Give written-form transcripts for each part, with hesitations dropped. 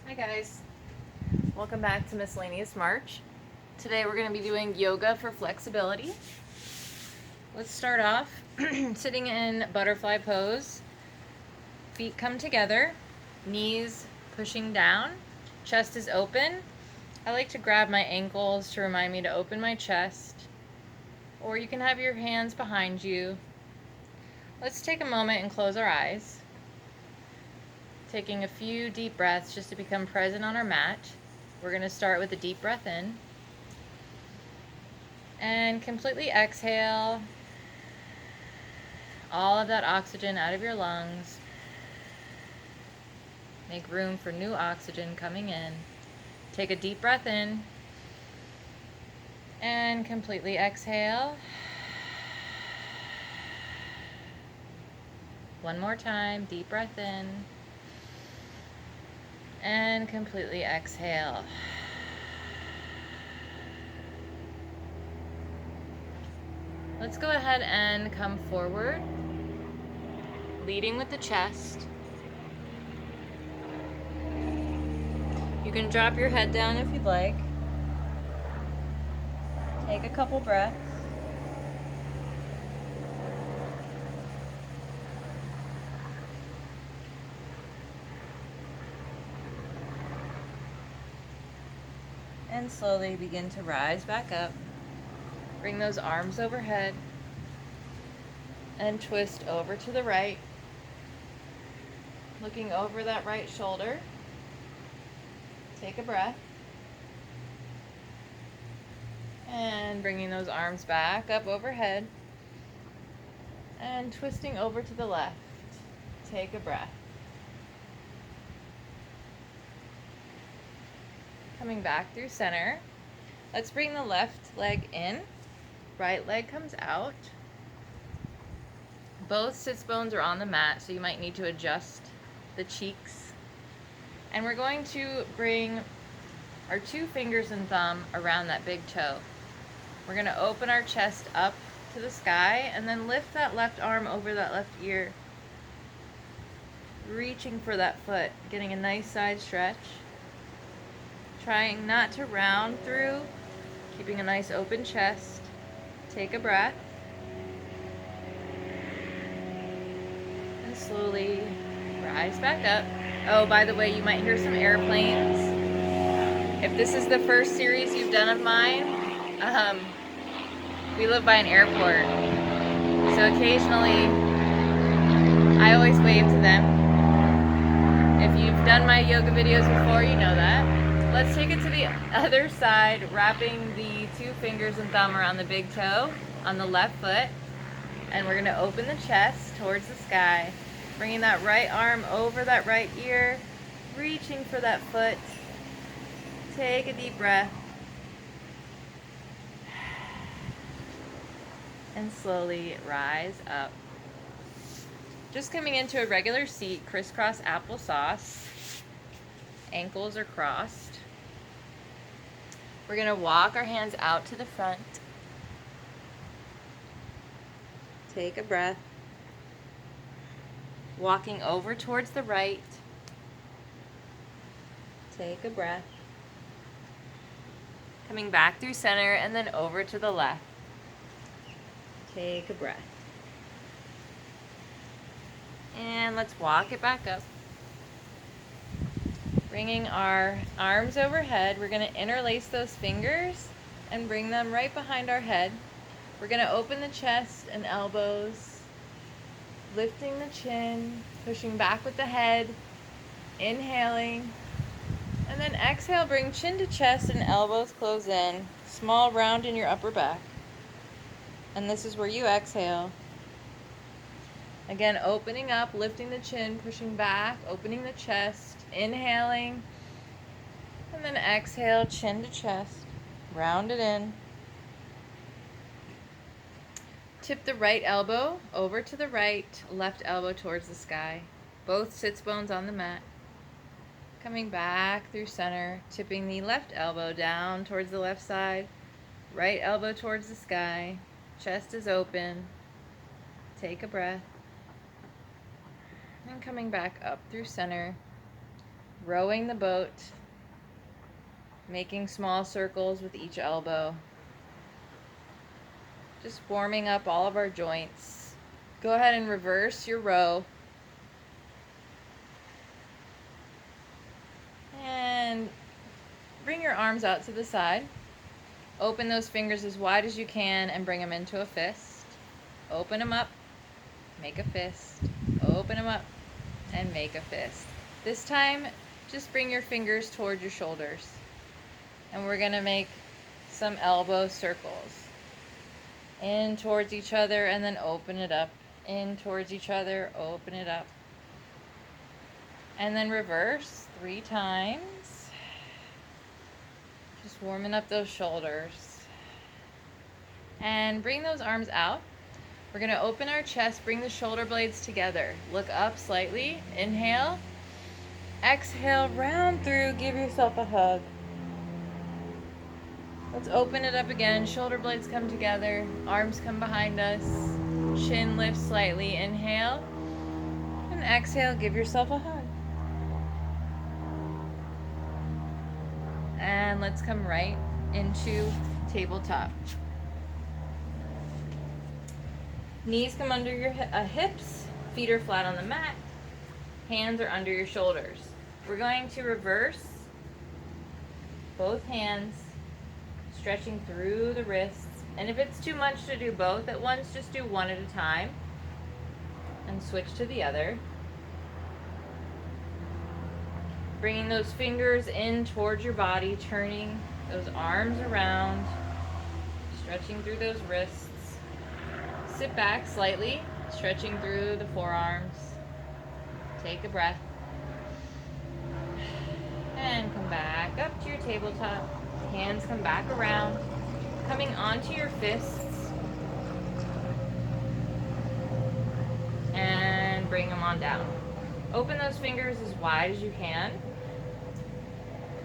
Hi guys, welcome back to Miscellaneous March. Today we're going to be doing yoga for flexibility. Let's start off sitting in butterfly pose. Feet come together, knees pushing down, chest is open. I like to grab my ankles to remind me to open my chest, or you can have your hands behind you. Let's take a moment and close our eyes. Taking a few deep breaths just to become present on our mat. We're going to start with a deep breath in and completely exhale all of that oxygen out of your lungs. Make room for new oxygen coming in. Take a deep breath in and completely exhale. One more time, deep breath in and completely exhale. Let's go ahead and come forward, leading with the chest. You can drop your head down if you'd like. Take a couple breaths. And slowly begin to rise back up. Bring those arms overhead and twist over to the right. Looking over that right shoulder. Take a breath. And bringing those arms back up overhead. And twisting over to the left. Take a breath. Coming back through center. Let's bring the left leg in. Right leg comes out. Both sits bones are on the mat, so you might need to adjust the cheeks. And we're going to bring our 2 fingers and thumb around that big toe. We're going to open our chest up to the sky and then lift that left arm over that left ear. Reaching for that foot, getting a nice side stretch. Trying not to round through, keeping a nice open chest. Take a breath. And slowly rise back up. Oh, by the way, you might hear some airplanes. If this is the first series you've done of mine, we live by an airport. So occasionally, I always wave to them. If you've done my yoga videos before, you know that. Let's take it to the other side, wrapping the 2 fingers and thumb around the big toe on the left foot. And we're going to open the chest towards the sky. Bringing that right arm over that right ear. Reaching for that foot. Take a deep breath. And slowly rise up. Just coming into a regular seat, crisscross applesauce. Ankles are crossed. We're going to walk our hands out to the front. Take a breath. Walking over towards the right. Take a breath. Coming back through center and then over to the left. Take a breath. And let's walk it back up. Bringing our arms overhead, we're going to interlace those fingers and bring them right behind our head. We're going to open the chest and elbows, lifting the chin, pushing back with the head, inhaling, and then exhale, bring chin to chest and elbows close in. Small round in your upper back. And this is where you exhale. Again, opening up, lifting the chin, pushing back, opening the chest, inhaling, and then exhale, chin to chest, round it in. Tip the right elbow over to the right, left elbow towards the sky. Both sits bones on the mat. Coming back through center, tipping the left elbow down towards the left side, right elbow towards the sky, chest is open. Take a breath. And coming back up through center, rowing the boat, making small circles with each elbow, just warming up all of our joints. Go ahead and reverse your row. And bring your arms out to the side. Open those fingers as wide as you can and bring them into a fist. Open them up, make a fist. Open them up and make a fist. This time, just bring your fingers towards your shoulders. And we're going to make some elbow circles. In towards each other and then open it up. In towards each other, open it up. And then reverse 3 times. Just warming up those shoulders. And bring those arms out. We're going to open our chest, bring the shoulder blades together. Look up slightly. Inhale. Exhale, round through, give yourself a hug. Let's open it up again. Shoulder blades come together. Arms come behind us. Chin lifts slightly. Inhale. And exhale, give yourself a hug. And let's come right into tabletop. Knees come under your hips. Feet are flat on the mat. Hands are under your shoulders. We're going to reverse both hands, stretching through the wrists. And if it's too much to do both at once, just do one at a time and switch to the other. Bringing those fingers in towards your body, turning those arms around, stretching through those wrists. Sit back slightly, stretching through the forearms. Take a breath. And come back up to your tabletop. Hands come back around, coming onto your fists. And bring them on down. Open those fingers as wide as you can.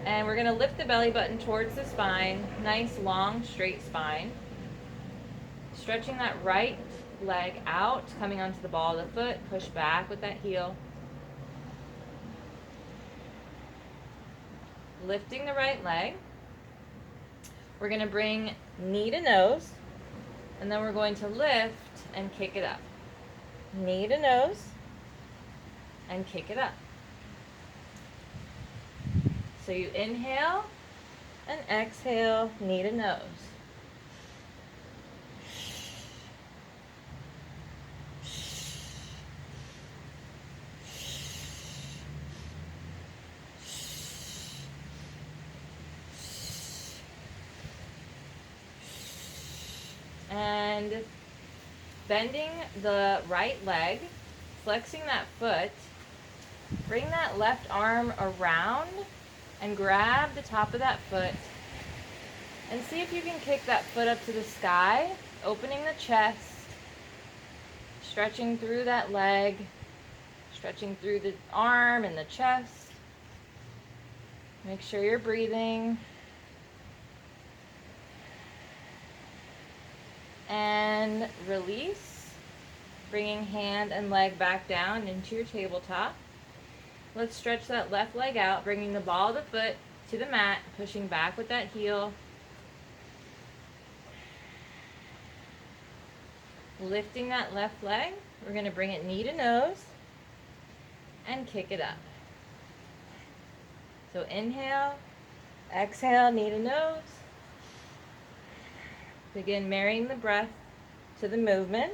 And we're going to lift the belly button towards the spine. Nice, long, straight spine. Stretching that right leg out, coming onto the ball of the foot. Push back with that heel. Lifting the right leg. We're going to bring knee to nose. And then we're going to lift and kick it up. Knee to nose. And kick it up. So you inhale and exhale, knee to nose. And bending the right leg, flexing that foot. Bring that left arm around and grab the top of that foot and see if you can kick that foot up to the sky, opening the chest, stretching through that leg, stretching through the arm and the chest. Make sure you're breathing. And release, bringing hand and leg back down into your tabletop. Let's stretch that left leg out, bringing the ball of the foot to the mat, pushing back with that heel. Lifting that left leg, we're going to bring it knee to nose and kick it up. So inhale, exhale, knee to nose. Begin marrying the breath to the movement.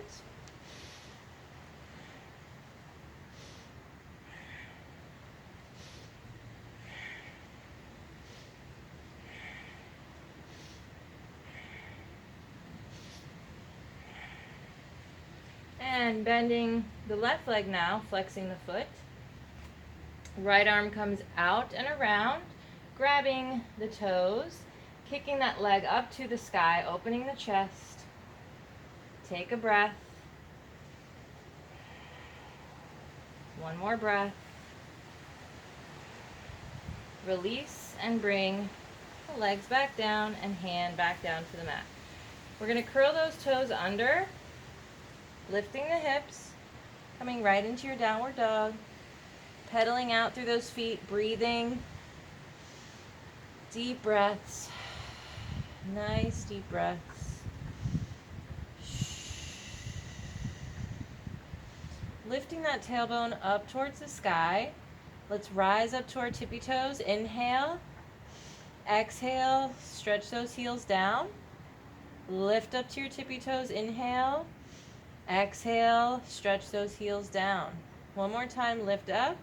And bending the left leg now, flexing the foot. Right arm comes out and around, grabbing the toes, kicking that leg up to the sky, opening the chest. Take a breath. One more breath. Release and bring the legs back down and hand back down to the mat. We're going to curl those toes under, lifting the hips, coming right into your downward dog. Pedaling out through those feet, breathing. Deep breaths. Nice deep breaths. Lifting that tailbone up towards the sky. Let's rise up to our tippy toes. Inhale. Exhale. Stretch those heels down. Lift up to your tippy toes. Inhale. Exhale. Stretch those heels down. One more time. Lift up.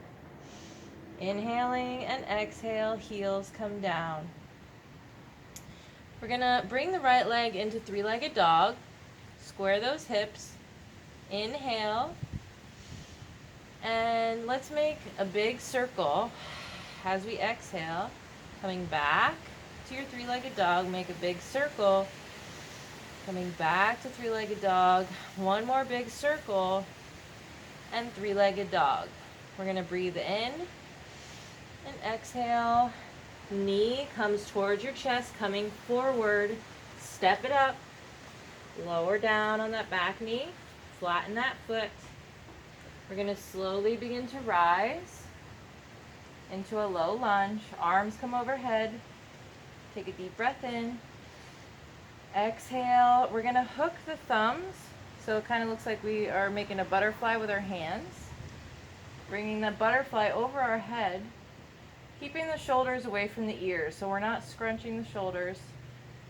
Inhaling and exhale, heels come down. We're going to bring the right leg into three-legged dog. Square those hips. Inhale. And let's make a big circle as we exhale. Coming back to your three-legged dog, make a big circle. Coming back to three-legged dog. One more big circle. And three-legged dog. We're going to breathe in. And exhale, knee comes towards your chest, coming forward, step it up, lower down on that back knee, flatten that foot. We're going to slowly begin to rise into a low lunge, arms come overhead, take a deep breath in, exhale, we're going to hook the thumbs, so it kind of looks like we are making a butterfly with our hands, bringing the butterfly over our head, keeping the shoulders away from the ears, so we're not scrunching the shoulders.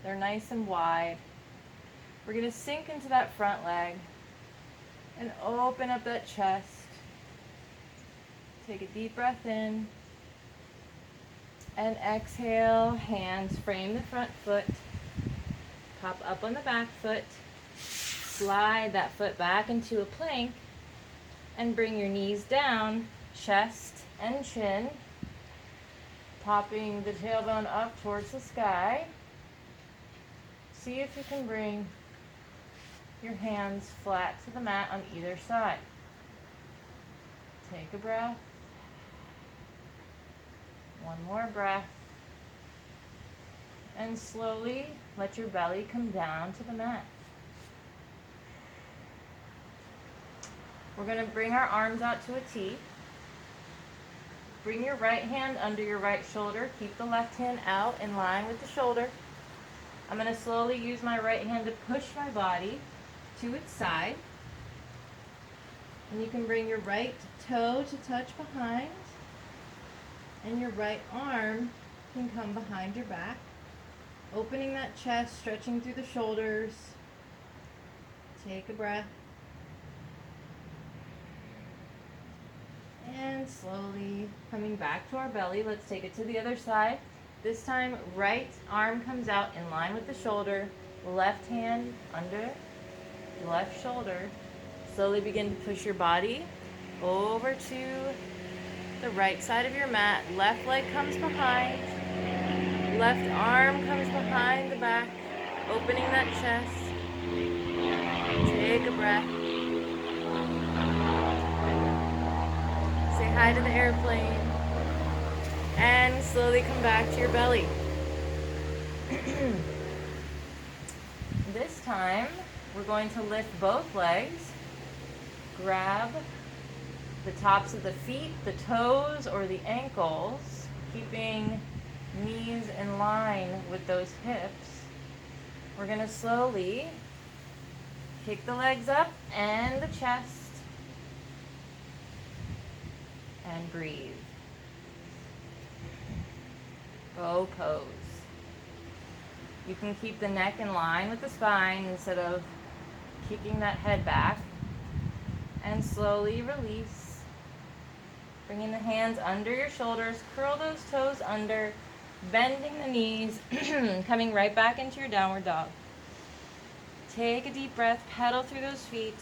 They're nice and wide. We're going to sink into that front leg and open up that chest. Take a deep breath in and exhale. Hands frame the front foot. Pop up on the back foot. Slide that foot back into a plank and bring your knees down, chest and chin. Popping the tailbone up towards the sky. See if you can bring your hands flat to the mat on either side. Take a breath. One more breath. And slowly let your belly come down to the mat. We're going to bring our arms out to a T. Bring your right hand under your right shoulder. Keep the left hand out in line with the shoulder. I'm going to slowly use my right hand to push my body to its side. And you can bring your right toe to touch behind. And your right arm can come behind your back. Opening that chest, stretching through the shoulders. Take a breath. And slowly coming back to our belly. Let's take it to the other side. This time, right arm comes out in line with the shoulder. Left hand under the left shoulder. Slowly begin to push your body over to the right side of your mat. Left leg comes behind. Left arm comes behind the back. Opening that chest. Take a breath. Say hi to the airplane. And slowly come back to your belly. This time, we're going to lift both legs. Grab the tops of the feet, the toes, or the ankles, keeping knees in line with those hips. We're going to slowly kick the legs up and the chest. And breathe. Bow pose. You can keep the neck in line with the spine instead of kicking that head back. And slowly release. Bringing the hands under your shoulders. Curl those toes under. Bending the knees. Coming right back into your downward dog. Take a deep breath. Pedal through those feet.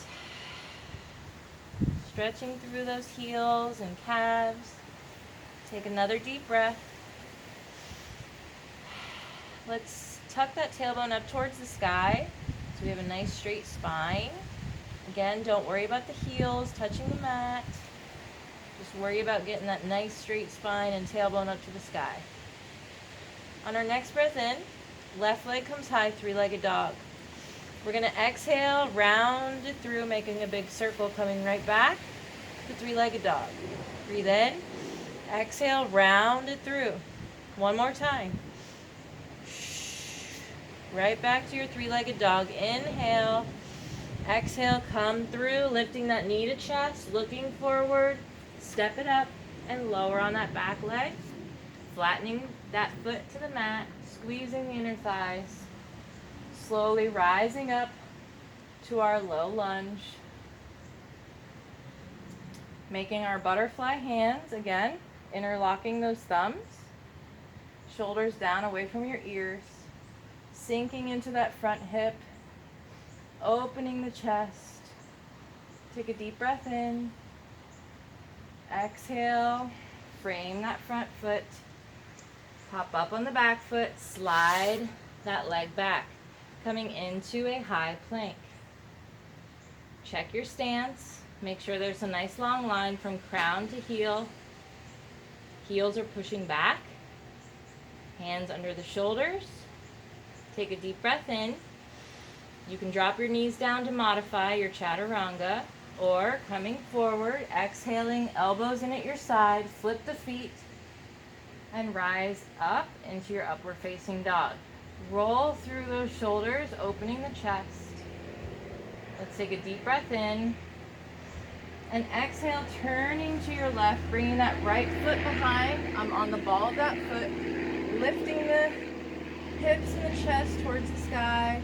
Stretching through those heels and calves. Take another deep breath. Let's tuck that tailbone up towards the sky so we have a nice straight spine. Again, don't worry about the heels touching the mat. Just worry about getting that nice straight spine and tailbone up to the sky. On our next breath in, left leg comes high, three-legged dog. We're going to exhale, round it through, making a big circle, coming right back to three-legged dog. Breathe in. Exhale, round it through. One more time. Right back to your three-legged dog. Inhale. Exhale, come through, lifting that knee to chest, looking forward. Step it up and lower on that back leg. Flattening that foot to the mat, squeezing the inner thighs. Slowly rising up to our low lunge. Making our butterfly hands again, interlocking those thumbs. Shoulders down away from your ears. Sinking into that front hip. Opening the chest. Take a deep breath in. Exhale. Frame that front foot. Pop up on the back foot. Slide that leg back. Coming into a high plank. Check your stance. Make sure there's a nice long line from crown to heel. Heels are pushing back. Hands under the shoulders. Take a deep breath in. You can drop your knees down to modify your chaturanga, or coming forward, exhaling, elbows in at your side, flip the feet, and rise up into your upward facing dog. Roll through those shoulders, opening the chest. Let's take a deep breath in. And exhale, turning to your left, bringing that right foot behind. I'm on the ball of that foot, lifting the hips and the chest towards the sky.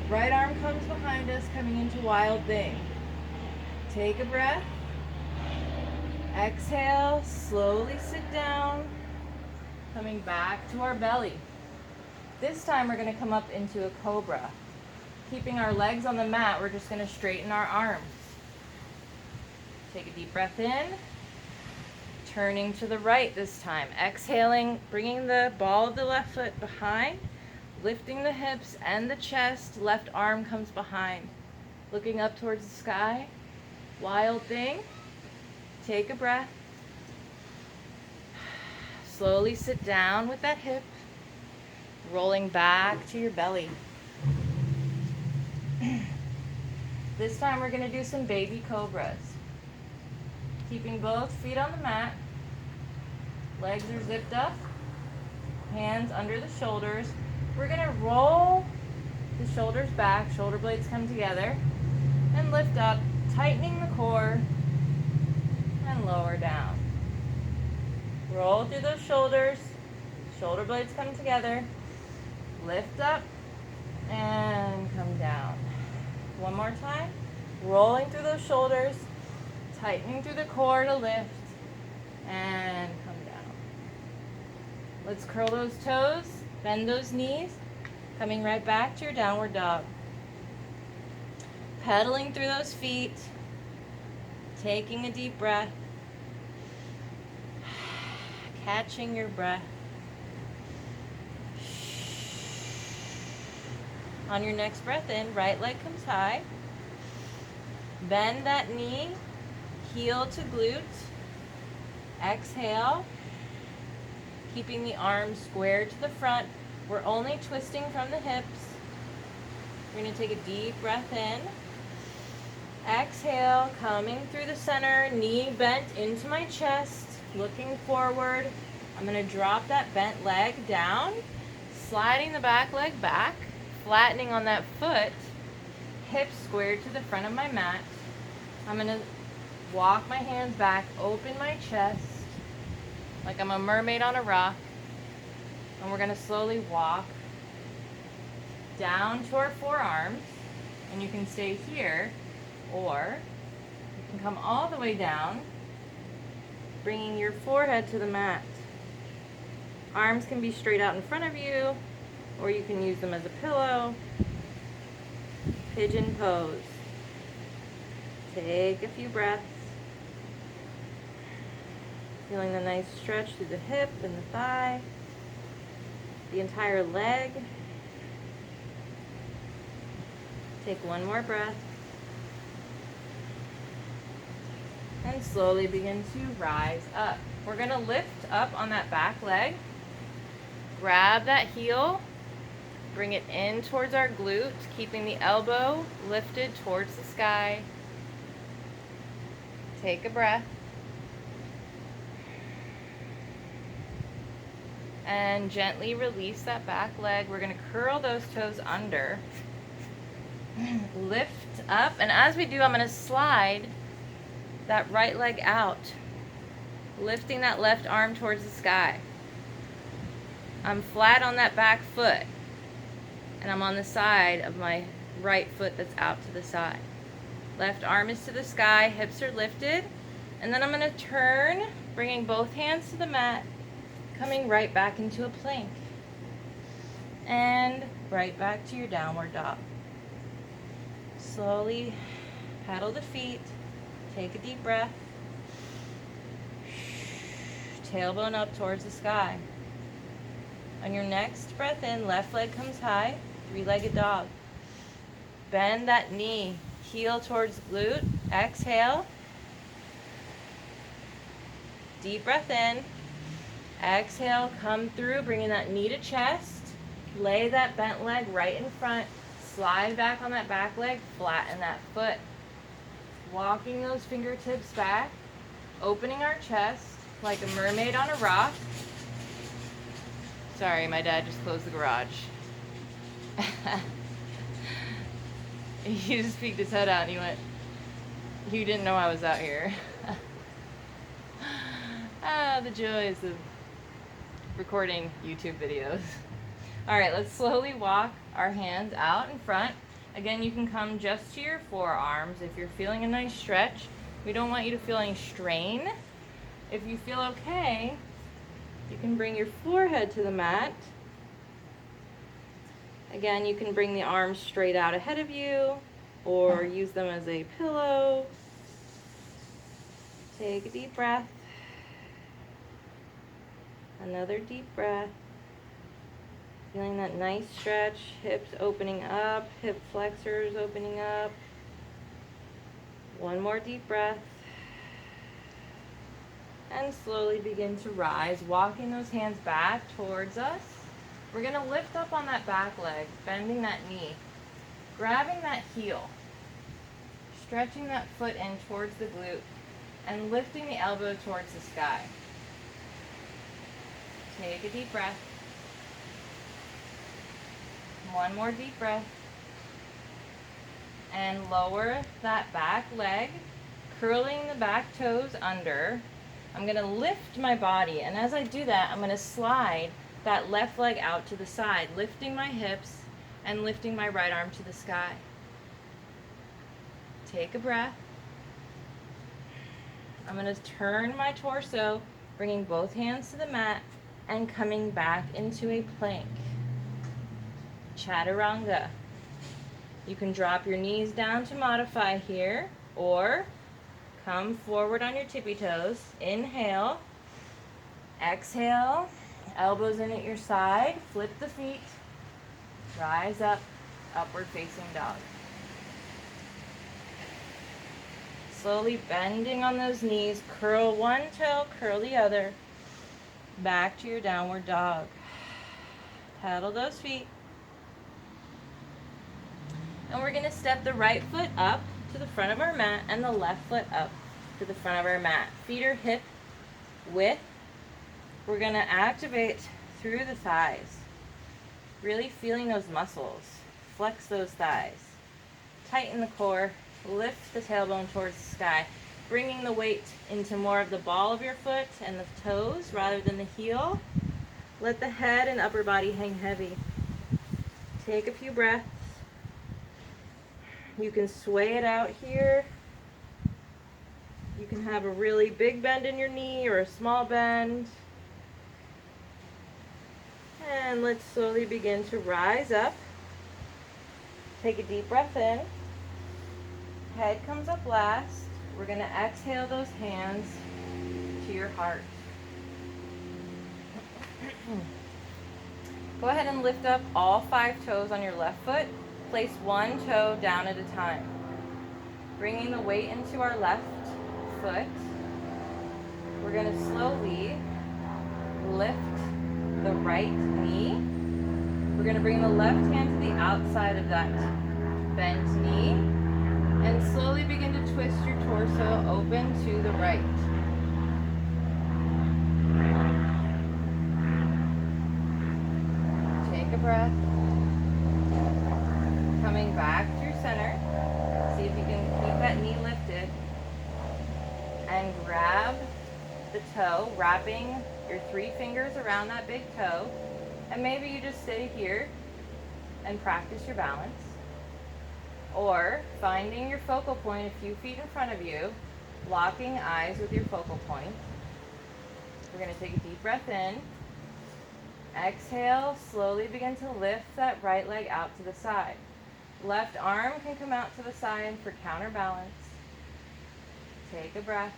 Right arm comes behind us, coming into wild thing. Take a breath. Exhale, slowly sit down. Coming back to our belly. This time we're going to come up into a cobra. Keeping our legs on the mat, we're just going to straighten our arms. Take a deep breath in. Turning to the right this time. Exhaling, bringing the ball of the left foot behind. Lifting the hips and the chest. Left arm comes behind. Looking up towards the sky. Wild thing. Take a breath. Slowly sit down with that hip. Rolling back to your belly. This time we're going to do some baby cobras. Keeping both feet on the mat. Legs are zipped up. Hands under the shoulders. We're going to roll the shoulders back. Shoulder blades come together. And lift up, tightening the core. And lower down. Roll through those shoulders. Shoulder blades come together. Lift up. And come down. One more time. Rolling through those shoulders. Tightening through the core to lift. And come down. Let's curl those toes. Bend those knees. Coming right back to your downward dog. Pedaling through those feet. Taking a deep breath. Catching your breath. On your next breath in, right leg comes high. Bend that knee, heel to glute. Exhale. Keeping the arms squared to the front. We're only twisting from the hips. We're going to take a deep breath in. Exhale, coming through the center, knee bent into my chest, looking forward. I'm going to drop that bent leg down, sliding the back leg back, flattening on that foot, hips squared to the front of my mat. I'm going to walk my hands back, open my chest, like I'm a mermaid on a rock. And we're going to slowly walk down to our forearms. And you can stay here, or you can come all the way down, bringing your forehead to the mat. Arms can be straight out in front of you, or you can use them as a pillow. Pigeon pose. Take a few breaths. Feeling the nice stretch through the hip and the thigh, the entire leg. Take one more breath. And slowly begin to rise up. We're going to lift up on that back leg. Grab that heel. Bring it in towards our glute, keeping the elbow lifted towards the sky. Take a breath. And gently release that back leg. We're going to curl those toes under. Lift up, and as we do, I'm going to slide that right leg out, lifting that left arm towards the sky. I'm flat on that back foot, and I'm on the side of my right foot that's out to the side. Left arm is to the sky, hips are lifted, and then I'm going to turn, bringing both hands to the mat, coming right back into a plank, and right back to your downward dog. Slowly paddle the feet, take a deep breath, tailbone up towards the sky. On your next breath in, left leg comes high, three-legged dog. Bend that knee, heel towards the glute, exhale. Deep breath in, exhale, come through, bringing that knee to chest. Lay that bent leg right in front, slide back on that back leg, flatten that foot. Walking those fingertips back, opening our chest like a mermaid on a rock. Sorry, my dad just closed the garage. He just peeked his head out and he went, "You didn't know I was out here." Ah, the joys of recording YouTube videos. All right, let's slowly walk our hands out in front. Again, you can come just to your forearms if you're feeling a nice stretch. We don't want you to feel any strain. If you feel okay, you can bring your forehead to the mat. Again, you can bring the arms straight out ahead of you or use them as a pillow. Take a deep breath. Another deep breath. Feeling that nice stretch, hips opening up, hip flexors opening up. One more deep breath. And slowly begin to rise, walking those hands back towards us. We're going to lift up on that back leg, bending that knee, grabbing that heel, stretching that foot in towards the glute, and lifting the elbow towards the sky. Take a deep breath. One more deep breath. And lower that back leg, curling the back toes under. I'm going to lift my body, and as I do that, I'm going to slide that left leg out to the side, lifting my hips and lifting my right arm to the sky. Take a breath. I'm going to turn my torso, bringing both hands to the mat and coming back into a plank. Chaturanga. You can drop your knees down to modify here, or come forward on your tippy toes. Inhale. Exhale. Elbows in at your side. Flip the feet. Rise up. Upward facing dog. Slowly bending on those knees. Curl one toe, curl the other. Back to your downward dog. Paddle those feet. And we're going to step the right foot up to the front of our mat and the left foot up to the front of our mat. Feet are hip width. We're going to activate through the thighs. Really feeling those muscles. Flex those thighs. Tighten the core. Lift the tailbone towards the sky. Bringing the weight into more of the ball of your foot and the toes rather than the heel. Let the head and upper body hang heavy. Take a few breaths. You can sway it out here. You can have a really big bend in your knee or a small bend. And let's slowly begin to rise up. Take a deep breath in. Head comes up last. We're going to exhale those hands to your heart. Go ahead and lift up all 5 toes on your left foot. Place one toe down at a time. Bringing the weight into our left foot. We're going to slowly lift the right knee. We're going to bring the left hand to the outside of that bent knee. And slowly begin to twist your torso open to the right. breath. Coming back to your center. See if you can keep that knee lifted. And grab the toe, wrapping your 3 fingers around that big toe. And maybe you just stay here and practice your balance. Or finding your focal point a few feet in front of you, locking eyes with your focal point. We're going to take a deep breath in. Exhale, slowly begin to lift that right leg out to the side. Left arm can come out to the side for counterbalance. Take a breath.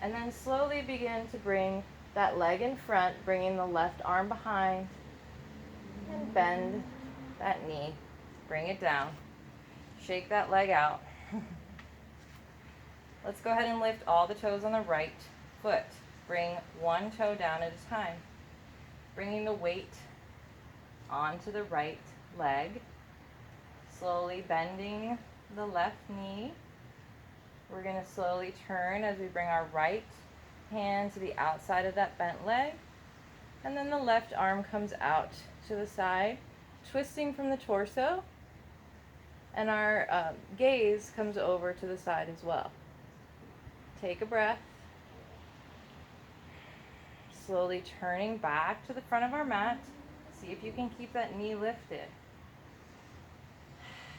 And then slowly begin to bring that leg in front, bringing the left arm behind. And bend that knee. Bring it down. Shake that leg out. Let's go ahead and lift all the toes on the right foot. Bring one toe down at a time. Bringing the weight onto the right leg. Slowly bending the left knee. We're going to slowly turn as we bring our right hand to the outside of that bent leg. And then the left arm comes out to the side, twisting from the torso. And our gaze comes over to the side as well. Take a breath. Slowly turning back to the front of our mat. See if you can keep that knee lifted.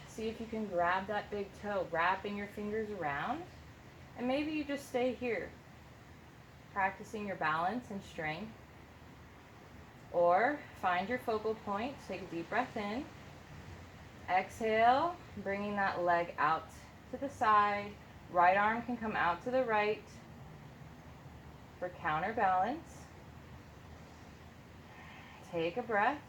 See if you can grab that big toe, wrapping your fingers around. And maybe you just stay here, practicing your balance and strength. Or find your focal point. Take a deep breath in. Exhale, bringing that leg out to the side. Right arm can come out to the right for counterbalance. Take a breath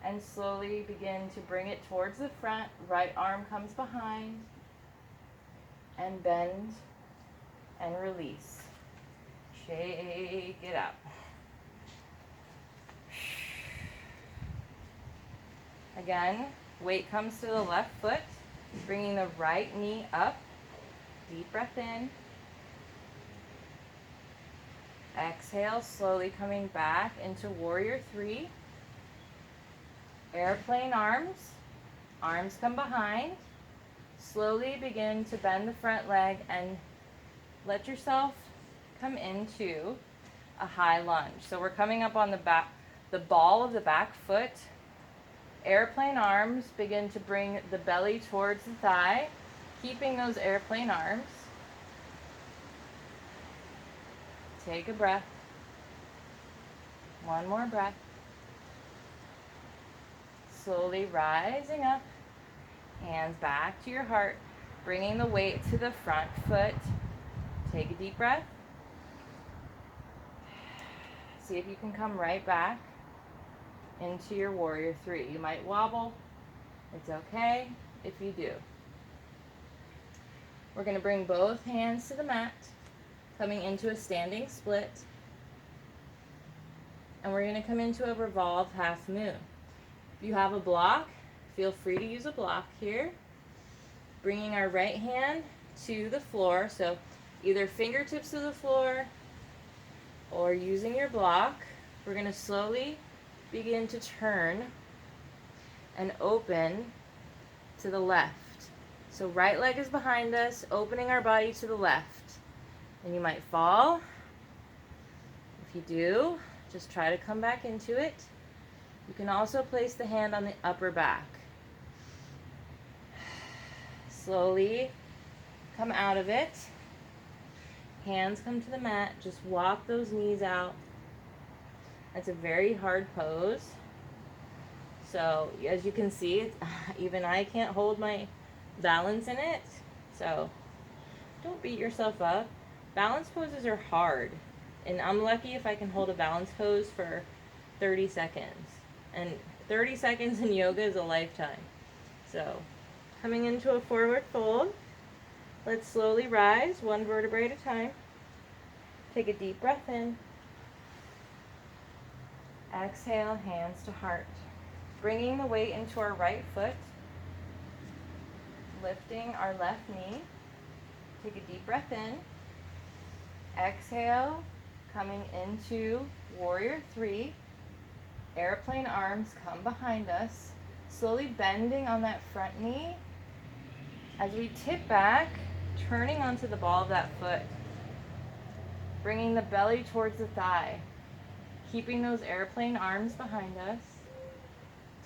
and slowly begin to bring it towards the front. Right arm comes behind and bend and release. Shake it up. Again, weight comes to the left foot, bringing the right knee up. Deep breath in. Exhale, slowly coming back into warrior 3. Airplane arms. Arms come behind. Slowly begin to bend the front leg and let yourself come into a high lunge. So we're coming up on the ball of the back foot. Airplane arms, begin to bring the belly towards the thigh, keeping those airplane arms. Take a breath. One more breath. Slowly rising up, hands back to your heart, bringing the weight to the front foot. Take a deep breath. See if you can come right back into your warrior 3. You might wobble. It's okay if you do. We're going to bring both hands to the mat, coming into a standing split. And we're going to come into a revolved half moon. If you have a block, feel free to use a block here. Bringing our right hand to the floor, so either fingertips to the floor or using your block. We're going to slowly begin to turn and open to the left. So right leg is behind us, opening our body to the left. And you might fall. If you do, just try to come back into it. You can also place the hand on the upper back. Slowly come out of it. Hands come to the mat. Just walk those knees out. That's a very hard pose. So as you can see, even I can't hold my balance in it. So don't beat yourself up. Balance poses are hard. And I'm lucky if I can hold a balance pose for 30 seconds. And 30 seconds in yoga is a lifetime. So coming into a forward fold. Let's slowly rise, one vertebrae at a time. Take a deep breath in. Exhale, hands to heart. Bringing the weight into our right foot. Lifting our left knee. Take a deep breath in. Exhale, coming into warrior 3. Airplane arms come behind us, slowly bending on that front knee. As we tip back, turning onto the ball of that foot, bringing the belly towards the thigh, keeping those airplane arms behind us.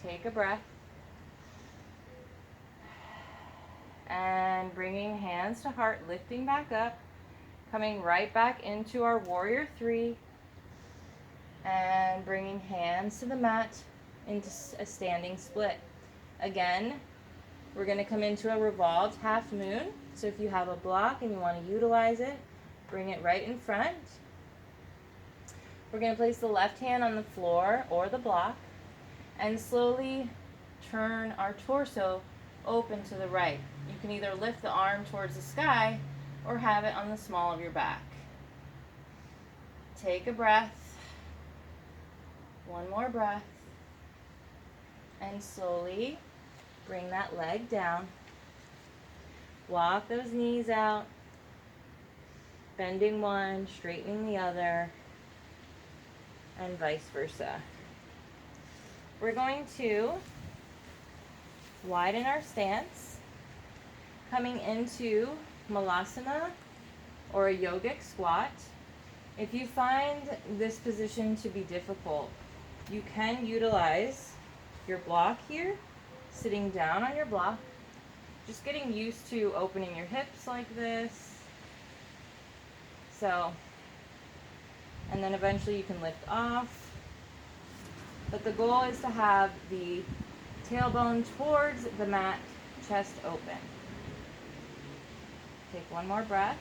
Take a breath. And bringing hands to heart, lifting back up, coming right back into our warrior three, and bringing hands to the mat into a standing split. Again, we're going to come into a revolved half moon. So if you have a block and you want to utilize it, bring it right in front. We're going to place the left hand on the floor or the block and slowly turn our torso open to the right. You can either lift the arm towards the sky or have it on the small of your back. Take a breath. One more breath. And slowly bring that leg down. Walk those knees out. Bending one, straightening the other, and vice versa. We're going to widen our stance, coming into Malasana or a yogic squat. If you find this position to be difficult, you can utilize your block here, sitting down on your block, just getting used to opening your hips like this. And then eventually you can lift off. But the goal is to have the tailbone towards the mat, chest open. Take one more breath.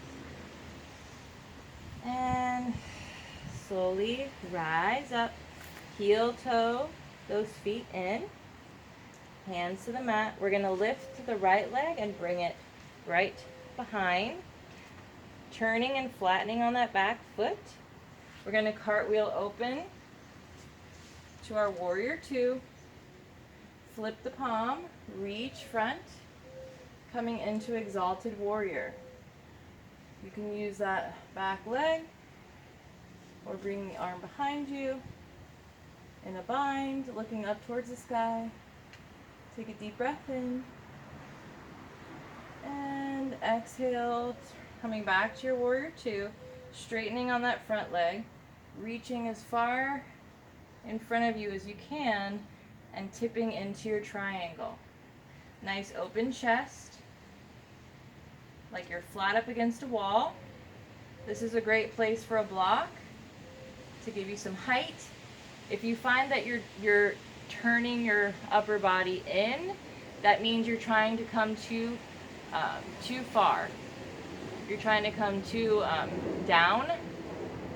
And slowly rise up, heel toe, those feet in. Hands to the mat. We're going to lift the right leg and bring it right behind. Turning and flattening on that back foot. We're going to cartwheel open to our warrior two. Flip the palm, reach front, coming into exalted warrior. You can use that back leg or bring the arm behind you in a bind, looking up towards the sky. Take a deep breath in and exhale, coming back to your warrior two, straightening on that front leg, reaching as far in front of you as you can and tipping into your triangle. Nice open chest, like you're flat up against a wall. This is a great place for a block to give you some height. If you find that you're turning your upper body in, that means you're trying to come too far. You're trying to come too down.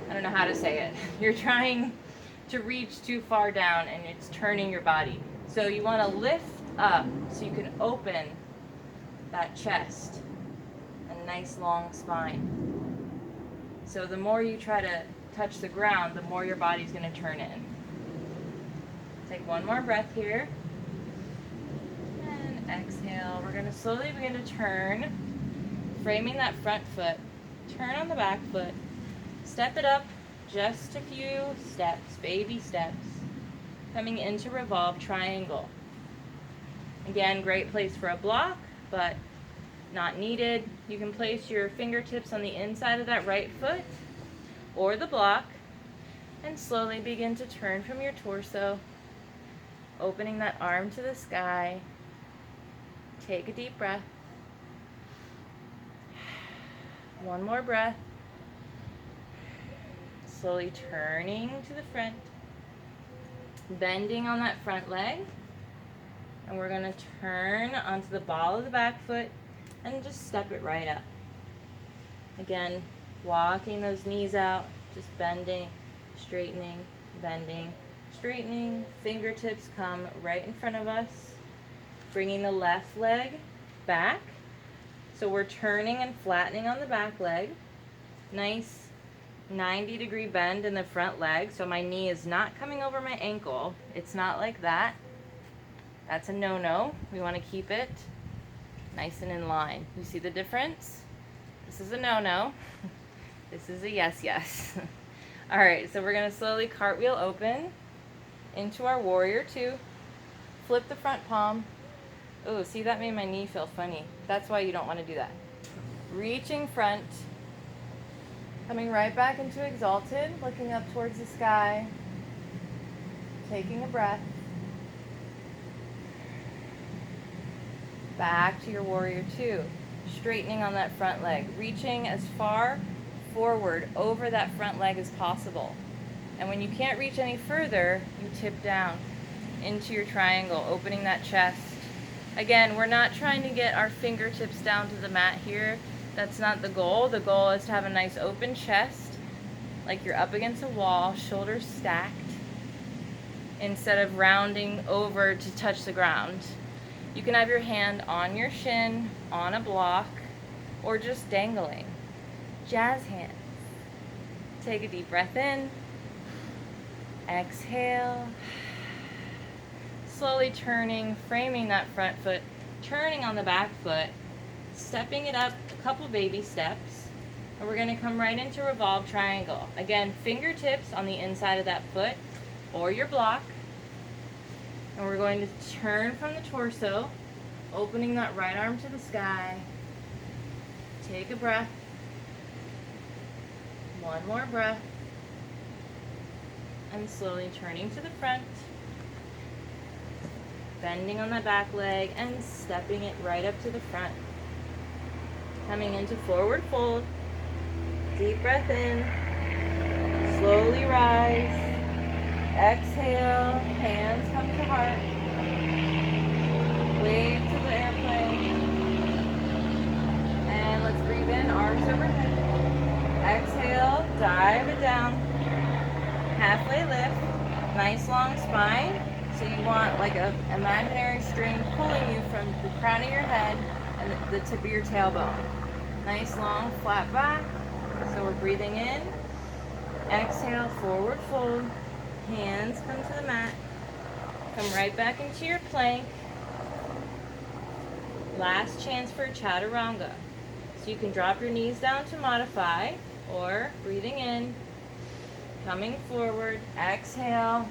I don't know how to say it. You're trying to reach too far down and it's turning your body. So you want to lift up so you can open that chest, a nice long spine. So the more you try to touch the ground, the more your body's going to turn in. Take one more breath here. And exhale. We're going to slowly begin to turn, framing that front foot. Turn on the back foot. Step it up just a few steps, baby steps. Coming into revolve triangle. Again, great place for a block, but not needed. You can place your fingertips on the inside of that right foot or the block and slowly begin to turn from your torso, opening that arm to the sky. Take a deep breath. One more breath. Slowly turning to the front, bending on that front leg, and we're going to turn onto the ball of the back foot and just step it right up. Again, walking those knees out, just bending, straightening, bending, straightening. Fingertips come right in front of us, bringing the left leg back. So we're turning and flattening on the back leg. Nice 90-degree bend in the front leg, so my knee is not coming over my ankle. It's not like that. That's a no-no. We want to keep it nice and in line. You see the difference? This is a no-no. This is a yes. All right, so we're going to slowly cartwheel open into our warrior two. Flip the front palm. Oh, see, that made my knee feel funny. That's why you don't want to do that. Reaching front. Coming right back into exalted, looking up towards the sky. Taking a breath. Back to your warrior two. Straightening on that front leg. Reaching as far forward over that front leg as possible. And when you can't reach any further, you tip down into your triangle, opening that chest. Again, we're not trying to get our fingertips down to the mat here. That's not the goal. The goal is to have a nice open chest, like you're up against a wall, shoulders stacked, instead of rounding over to touch the ground. You can have your hand on your shin, on a block, or just dangling. Jazz hands. Take a deep breath in. Exhale. Slowly turning, framing that front foot, turning on the back foot, stepping it up a couple baby steps, and we're going to come right into revolve triangle. Again, fingertips on the inside of that foot or your block, and we're going to turn from the torso, opening that right arm to the sky. Take a breath. One more breath. And slowly turning to the front, bending on the back leg and stepping it right up to the front. Coming into forward fold. Deep breath in. Slowly rise. Exhale. Hands come to heart. Wave to the airplane. And let's breathe in, arms overhead. Exhale, dive it down. Halfway lift. Nice long spine. So you want like an imaginary string pulling you from the crown of your head and the tip of your tailbone. Nice long flat back. So we're breathing in. Exhale, forward fold. Hands come to the mat. Come right back into your plank. Last chance for chaturanga. So you can drop your knees down to modify, or breathing in, coming forward, exhale,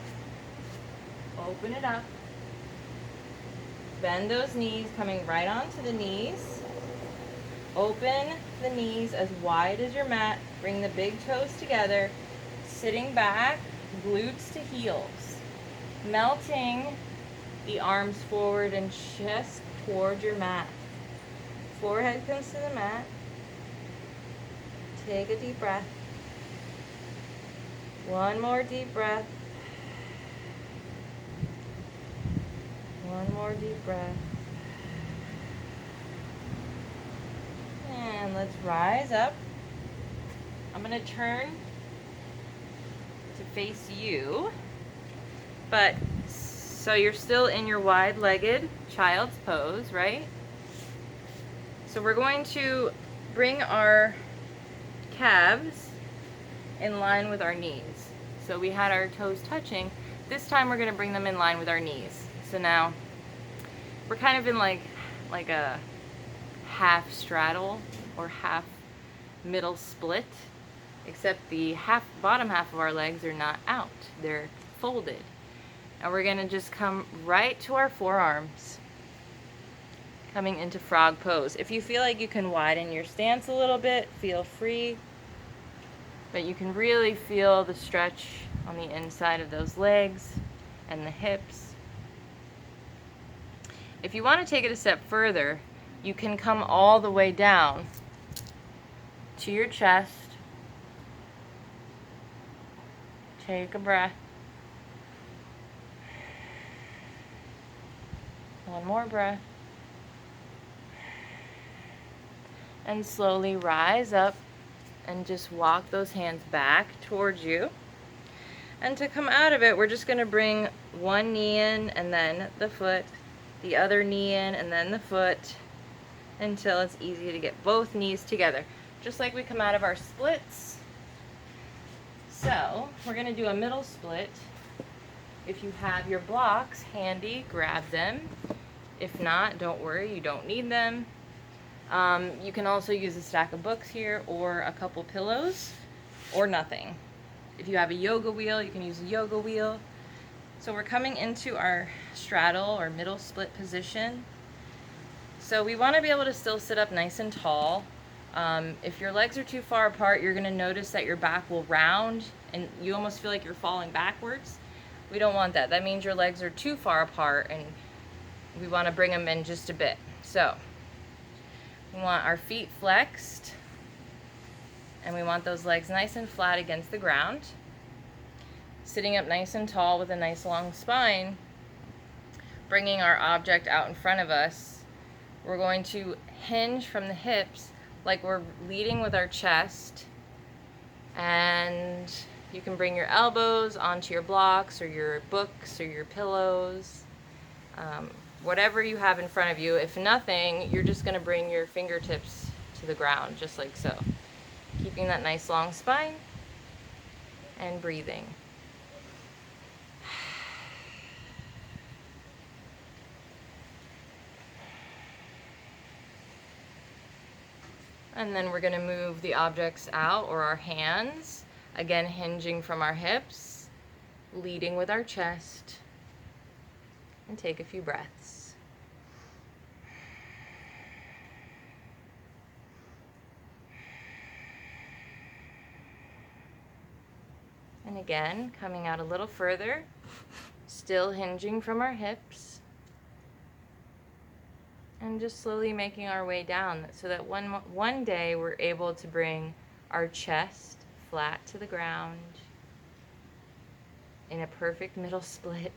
open it up. Bend those knees, coming right onto the knees. Open the knees as wide as your mat. Bring the big toes together. Sitting back, glutes to heels. Melting the arms forward and chest toward your mat. Forehead comes to the mat. Take a deep breath. One more deep breath. One more deep breath. And let's rise up. I'm going to turn to face you. But so you're still in your wide-legged child's pose, right? So we're going to bring our calves in line with our knees. So we had our toes touching. This time we're going to bring them in line with our knees. So now we're kind of in like a half straddle or half middle split, except the bottom half of our legs are not out. They're folded. And we're going to just come right to our forearms, coming into frog pose. If you feel like you can widen your stance a little bit, feel free. But you can really feel the stretch on the inside of those legs and the hips. If you want to take it a step further, you can come all the way down to your chest. Take a breath. One more breath. And slowly rise up and just walk those hands back towards you. And to come out of it, we're just going to bring one knee in and then the foot, the other knee in and then the foot, until it's easy to get both knees together, just like we come out of our splits. So we're going to do a middle split. If you have your blocks handy, grab them. If not, don't worry, you don't need them. You can also use a stack of books here, or a couple pillows, or nothing. If you have a yoga wheel, you can use a yoga wheel. So we're coming into our straddle or middle split position. So we want to be able to still sit up nice and tall. If your legs are too far apart, you're going to notice that your back will round and you almost feel like you're falling backwards. We don't want that. That means your legs are too far apart, and we want to bring them in just a bit. So we want our feet flexed, and we want those legs nice and flat against the ground. Sitting up nice and tall with a nice long spine, bringing our object out in front of us. We're going to hinge from the hips like we're leading with our chest, and you can bring your elbows onto your blocks or your books or your pillows, whatever you have in front of you. If nothing, you're just going to bring your fingertips to the ground, just like so. Keeping that nice long spine and breathing. And then we're going to move the objects out, or our hands, again hinging from our hips, leading with our chest, and take a few breaths. And again, coming out a little further, still hinging from our hips, and just slowly making our way down so that one day we're able to bring our chest flat to the ground in a perfect middle split.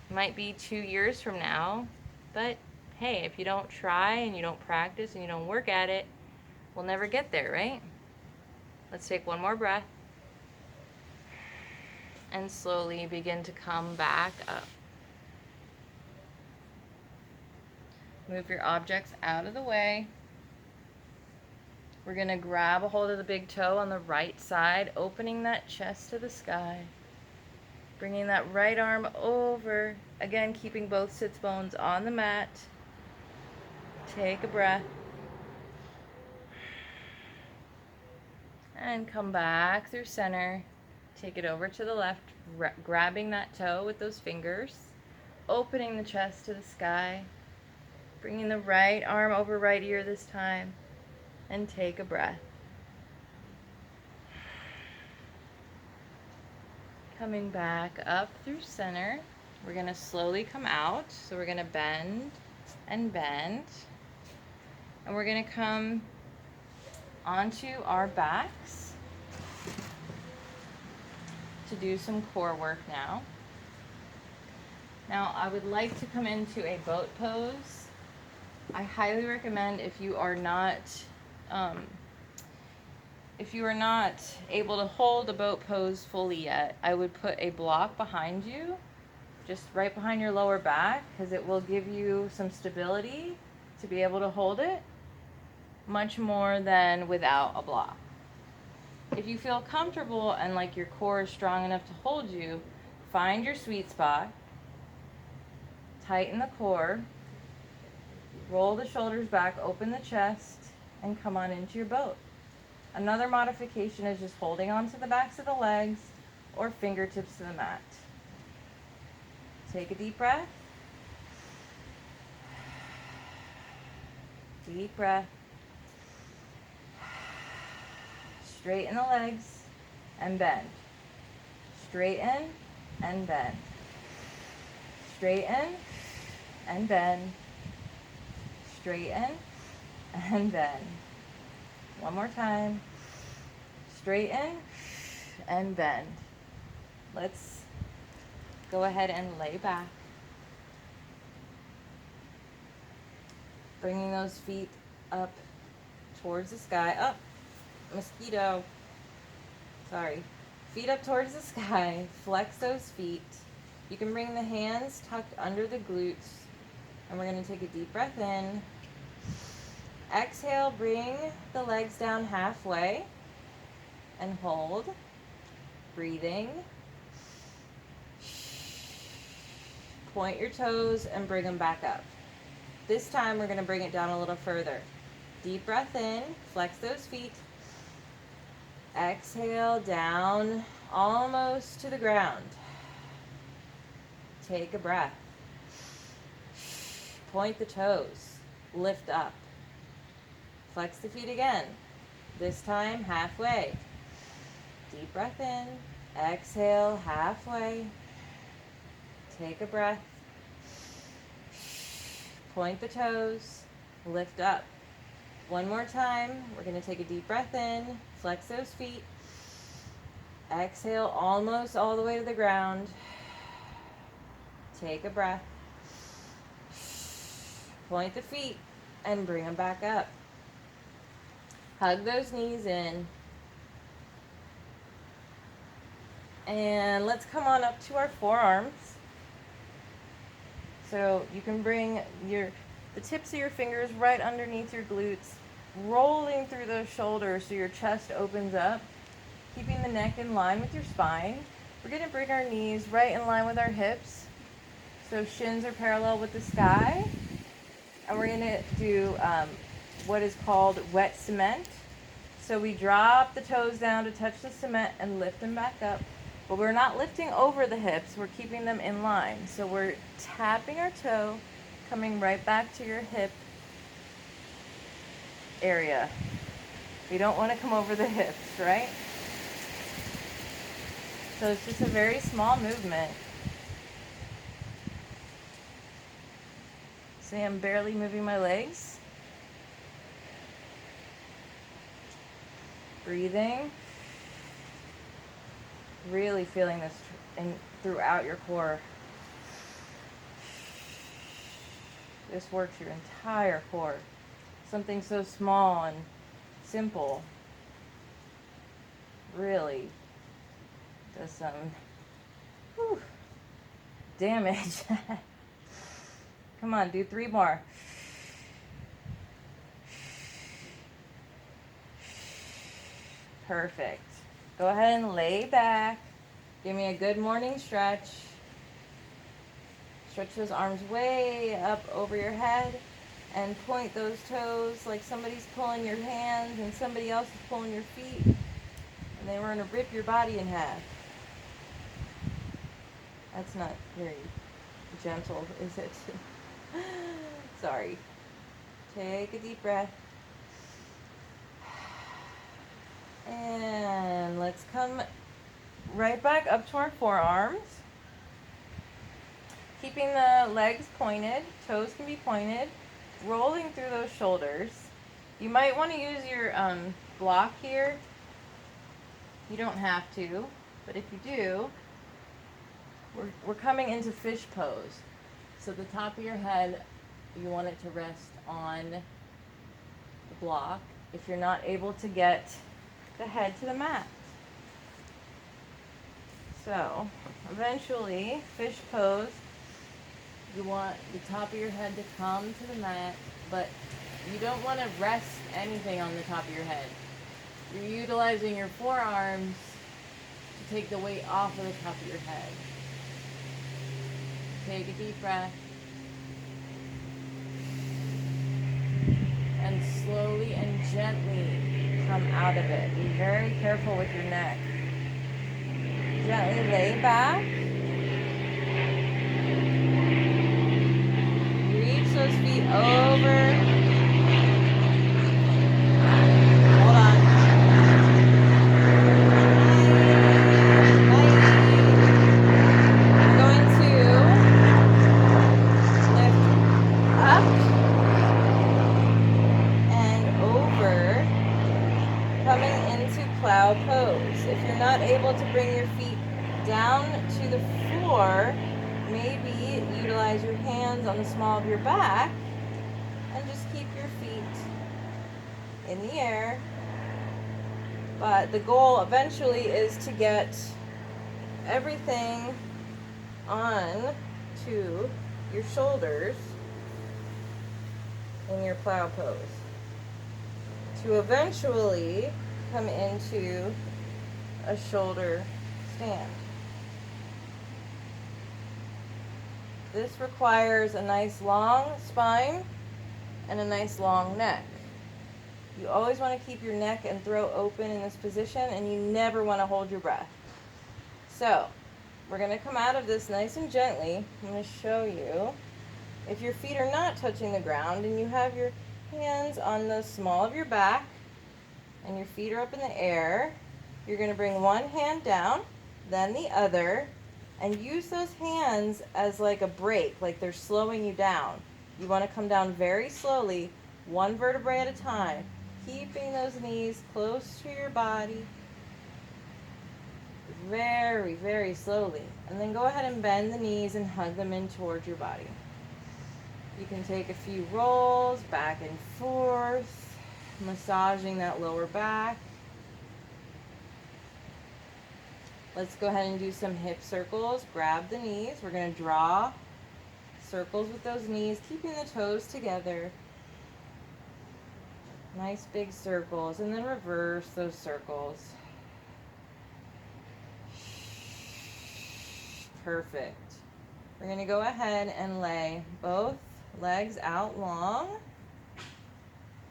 Might be 2 years from now, but hey, if you don't try and you don't practice and you don't work at it, we'll never get there, right? Let's take one more breath and slowly begin to come back up. Move your objects out of the way. We're going to grab a hold of the big toe on the right side, opening that chest to the sky. Bringing that right arm over. Again, keeping both sits bones on the mat. Take a breath. And come back through center. Take it over to the left, grabbing that toe with those fingers. Opening the chest to the sky. Bringing the right arm over right ear this time, and take a breath. Coming back up through center, we're going to slowly come out. So we're going to bend and bend, and we're going to come onto our backs to do some core work now. Now I would like to come into a boat pose. I highly recommend, if you are not able to hold a boat pose fully yet, I would put a block behind you, just right behind your lower back, because it will give you some stability to be able to hold it much more than without a block. If you feel comfortable and like your core is strong enough to hold you, find your sweet spot, tighten the core, roll the shoulders back, open the chest, and come on into your boat. Another modification is just holding onto the backs of the legs or fingertips to the mat. Take a deep breath. Deep breath. Straighten the legs and bend. Straighten and bend. Straighten and bend. Straighten and bend. One more time. Straighten and bend. Let's go ahead and lay back. Bringing those feet up towards the sky. Up. Mosquito. Sorry. Feet up towards the sky. Flex those feet. You can bring the hands tucked under the glutes. And we're going to take a deep breath in. Exhale, bring the legs down halfway and hold. Breathing. Point your toes and bring them back up. This time we're going to bring it down a little further. Deep breath in, flex those feet. Exhale, down almost to the ground. Take a breath. Point the toes. Lift up. Flex the feet again. This time halfway. Deep breath in. Exhale halfway. Take a breath. Point the toes. Lift up. One more time. We're going to take a deep breath in. Flex those feet. Exhale almost all the way to the ground. Take a breath. Point the feet and bring them back up. Hug those knees in. And let's come on up to our forearms. So you can bring the tips of your fingers right underneath your glutes, rolling through those shoulders so your chest opens up, keeping the neck in line with your spine. We're going to bring our knees right in line with our hips, so shins are parallel with the sky. And we're going to do what is called wet cement. So we drop the toes down to touch the cement and lift them back up. But we're not lifting over the hips, we're keeping them in line. So we're tapping our toe, coming right back to your hip area. We don't want to come over the hips, right? So it's just a very small movement. See, I'm barely moving my legs. Breathing. Really feeling this throughout your core. This works your entire core. Something so small and simple really does some damage. Come on, do 3 more. Perfect. Go ahead and lay back. Give me a good morning stretch. Stretch those arms way up over your head and point those toes like somebody's pulling your hands and somebody else is pulling your feet. And they were going to rip your body in half. That's not very gentle, is it? Sorry. Take a deep breath. And let's come right back up to our forearms. Keeping the legs pointed, toes can be pointed, rolling through those shoulders. You might want to use your block here. You don't have to, but if you do, we're coming into fish pose. So the top of your head, you want it to rest on the block if you're not able to get the head to the mat. So eventually, fish pose, you want the top of your head to come to the mat, but you don't want to rest anything on the top of your head. You're utilizing your forearms to take the weight off of the top of your head. Take a deep breath. And slowly and gently come out of it. Be very careful with your neck. Gently lay back. Reach those feet over. Hold on. We're going to lift up and over, coming into cloud pose. If you're not able to bring your feet down to the floor, maybe utilize your hands on the small of your back and just keep your feet in the air. But the goal eventually is to get everything on to your shoulders in your plow pose to eventually come into a shoulder stand. This requires a nice long spine and a nice long neck. You always want to keep your neck and throat open in this position, and you never want to hold your breath. So, we're going to come out of this nice and gently. I'm going to show you. If your feet are not touching the ground and you have your hands on the small of your back and your feet are up in the air, you're going to bring one hand down, then the other, and use those hands as like a brake, like they're slowing you down. You want to come down very slowly, one vertebrae at a time, keeping those knees close to your body, very, very slowly. And then go ahead and bend the knees and hug them in towards your body. You can take a few rolls back and forth, massaging that lower back. Let's go ahead and do some hip circles. Grab the knees. We're going to draw circles with those knees, keeping the toes together. Nice big circles, and then reverse those circles. Perfect. We're going to go ahead and lay both legs out long,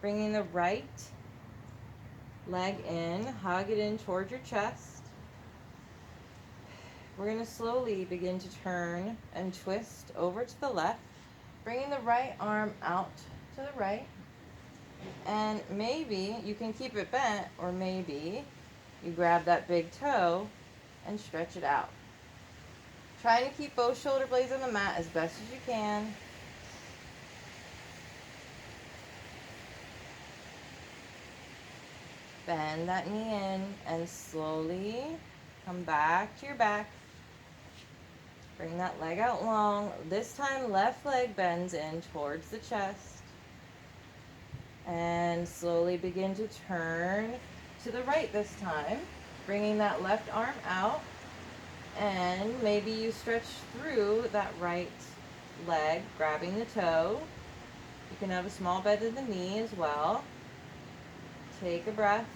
bringing the right leg in, hug it in towards your chest. We're going to slowly begin to turn and twist over to the left, bringing the right arm out to the right. And maybe you can keep it bent, or maybe you grab that big toe and stretch it out. Trying to keep both shoulder blades on the mat as best as you can. Bend that knee in and slowly come back to your back. Bring that leg out long. This time, left leg bends in towards the chest. And slowly begin to turn to the right this time. Bringing that left arm out. And maybe you stretch through that right leg, grabbing the toe. You can have a small bend in the knee as well. Take a breath.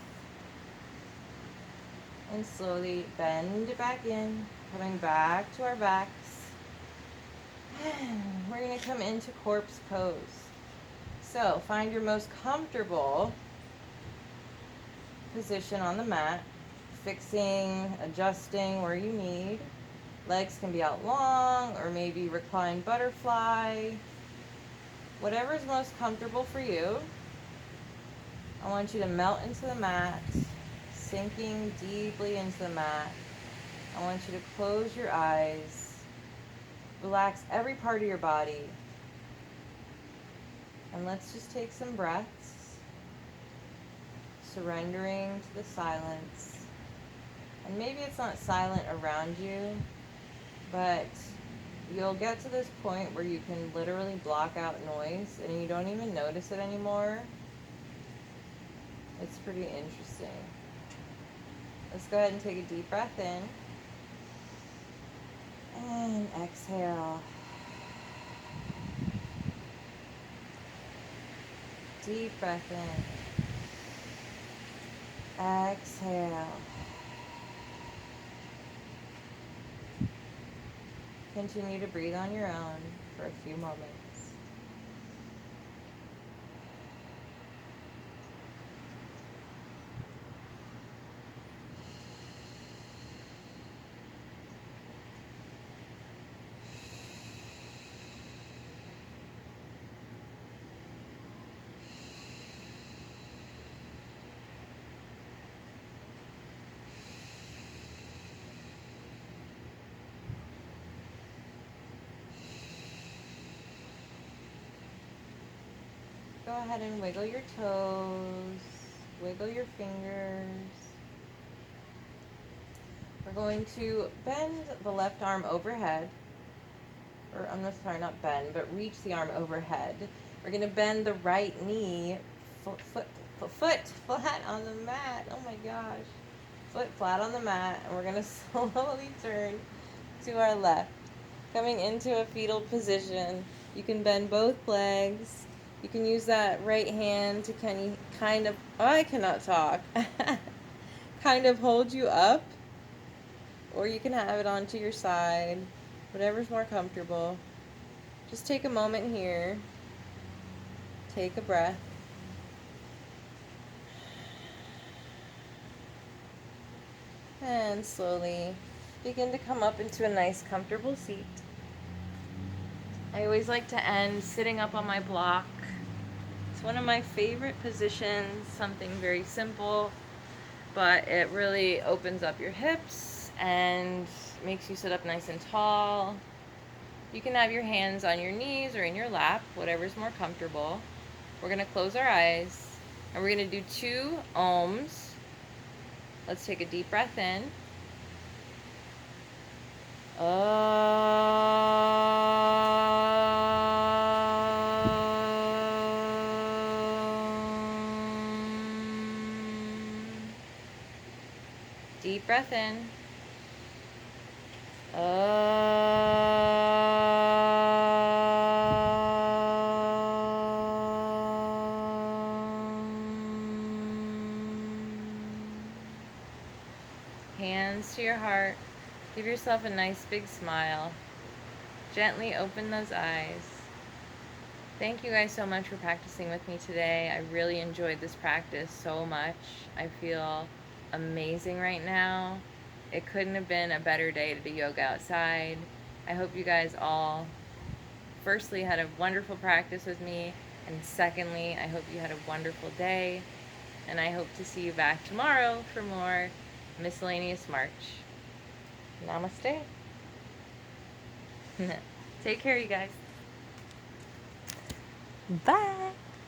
And slowly bend it back in, coming back to our backs. And we're going to come into corpse pose. So find your most comfortable position on the mat, fixing, adjusting where you need. Legs can be out long, or maybe reclined butterfly. Whatever is most comfortable for you. I want you to melt into the mat, sinking deeply into the mat. I want you to close your eyes. Relax every part of your body. And let's just take some breaths, surrendering to the silence. And maybe it's not silent around you, but you'll get to this point where you can literally block out noise and you don't even notice it anymore. It's pretty interesting. Let's go ahead and take a deep breath in. And exhale. Deep breath in. Exhale. Continue to breathe on your own for a few moments. Go ahead and wiggle your toes, wiggle your fingers. We're going to bend the left arm overhead, or I'm sorry, not bend, but reach the arm overhead. We're going to bend the right knee, foot flat on the mat. Oh my gosh. Foot flat on the mat, and we're going to slowly turn to our left. Coming into a fetal position, you can bend both legs. You can use that right hand to kind of, oh, I cannot talk, kind of hold you up, or you can have it onto your side, whatever's more comfortable. Just take a moment here, take a breath, and slowly begin to come up into a nice comfortable seat. I always like to end sitting up on my block. It's one of my favorite positions, something very simple, but it really opens up your hips and makes you sit up nice and tall. You can have your hands on your knees or in your lap, whatever's more comfortable. We're going to close our eyes and we're going to do 2 ohms. Let's take a deep breath in. Deep breath in. Hands to your heart. Give yourself a nice big smile. Gently open those eyes. Thank you guys so much for practicing with me today. I really enjoyed this practice so much. I feel amazing right now. It couldn't have been a better day to do yoga outside. I hope you guys all, firstly, had a wonderful practice with me, and secondly, I hope you had a wonderful day, and I hope to see you back tomorrow for more Miscellaneous March. Namaste. Take care, you guys. Bye.